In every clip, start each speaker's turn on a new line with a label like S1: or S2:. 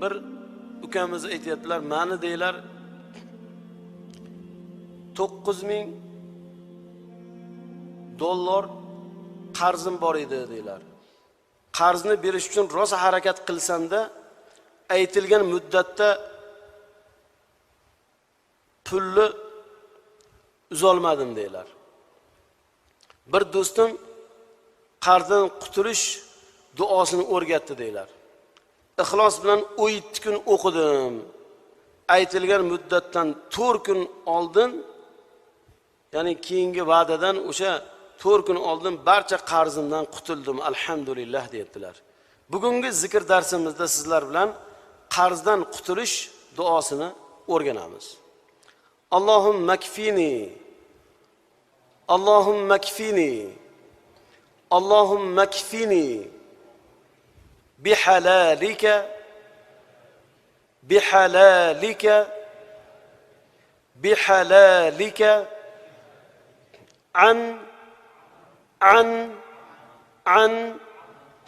S1: Bir ukamiz aytayaptilar, mani deylar 9,000 dollar qarzim bor edi deylar. Qarzni berish uchun rosa harakat qilsam-da, aytilgan muddatda pulni uzolmadim deylar. Bir do'stim qarzdan qutulish duosini o'rgatdi deylar. Ixlos bilan 17 kun o'qidim. Aytilgan muddatdan 4 kun oldin, ya'ni keyingi va'dadan o'sha 4 kun oldin barcha qarzimdan qutuldim, alhamdulillah deyaptilar. Bugungi zikr darsimizda sizlar bilan qarzdan qutulish duosini o'rganamiz. Allohumma kfini, Allohumma kfini, Allohumma kfini bihalalika, bihalalika, bihalalika an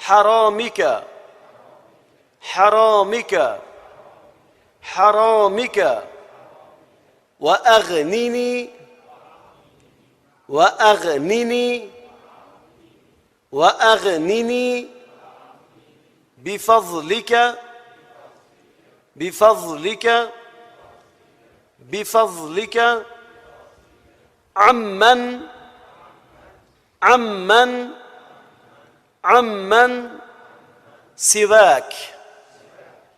S1: haramika, haramika, haramika, wa aghnini, wa aghnini, wa aghnini bifadlika, bifadlika, bifadlika amman sivak,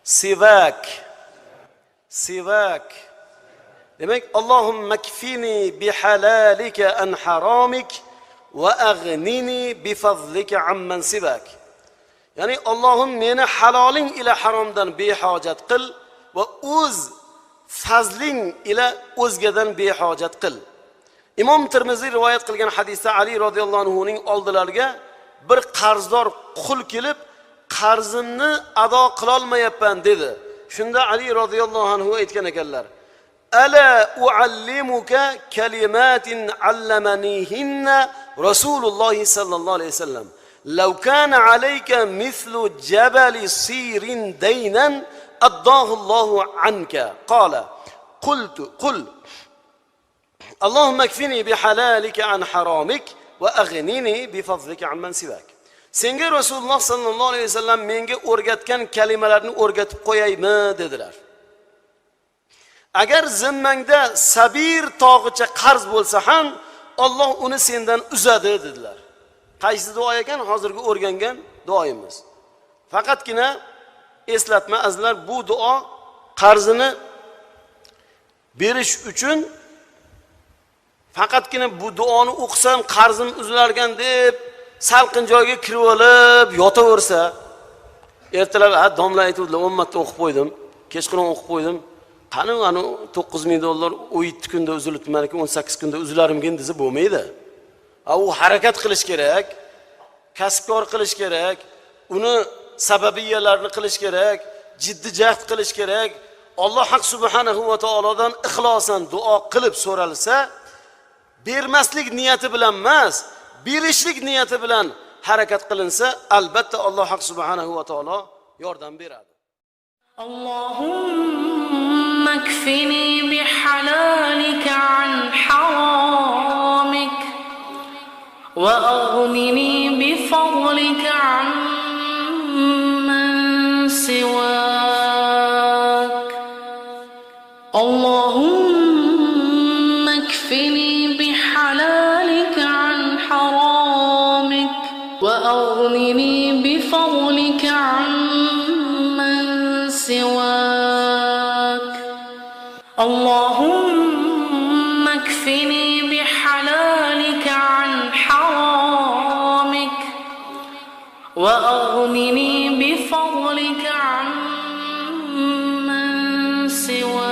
S1: sivak, sivak. Demek Allahumma kfini bihalalika an haramik va aghnini bifadlika amman sivak. Yani Allah'ım meni haloling ila haromdan behojat qil va o'z fazling ila o'zgadan behojat qil. İmam Tirmiziy rivoyat qilgan hadisda Ali radhiyallohu anhuning oldilariga bir qarzdor qul kelib, qarzimni ado qila olmayapman dedi. Shunda Ali radhiyallohu anhu aytgan ekanlar: "Ala uallimuka kalimatin allamanihinna Rasululloh sallallohu alayhi vasallam. Law kana alayka mithlu jabali sirin daynan addahu Allahu anka." Qala qul Allahumma kfini bihalalika an haramik va aghnini bifadlika amman sivak. Senga Rasululloh sallallohu alayhi vasallam menga o'rgatgan kalimalarni o'rgatib qo'yaymi dedilar. Agar zimmangda sabir tog'icha qarz bo'lsa ham Alloh uni sendan uzadi dedilar. Qaysi duo ekan? Hozirgi o'rgangan duoyimiz. Faqatgina eslatma azizlar, bu duo qarzini berish uchun faqatgina bu duoni o'qisam qarzim uzilarkan deb salqin joyga kirib olib yotaversa, ertalab domla aytuvdilar 10 marta o'qib qo'ydim, kechqurun o'qib qo'ydim. Qani ana 9,000 dollar 17 kunda uzilibdi, meniki 18 kunda uzilarimgin desa bo'lmaydi. U harakat qilish kerak, kasbkor qilish kerak, uni sababiyalarini qilish kerak, jiddiy jahd qilish kerak. Alloh haq subhanahu va taolodan ixlosan duo qilib so'ralsa, bermaslik niyati bilan emas, berishlik niyati bilan harakat qilinsa, albatta Alloh haq subhanahu va taolo yordam beradi.
S2: Allahumma kfini bihalalika an haramik va aghnini bifadlika amman siwak. Allahumma kfini بحلالك عن حرامك وأغنني بفضلك عمن سواك. اللهم اكفني بحلالك عن حرامك وأغنني بفضلك عمن سواك.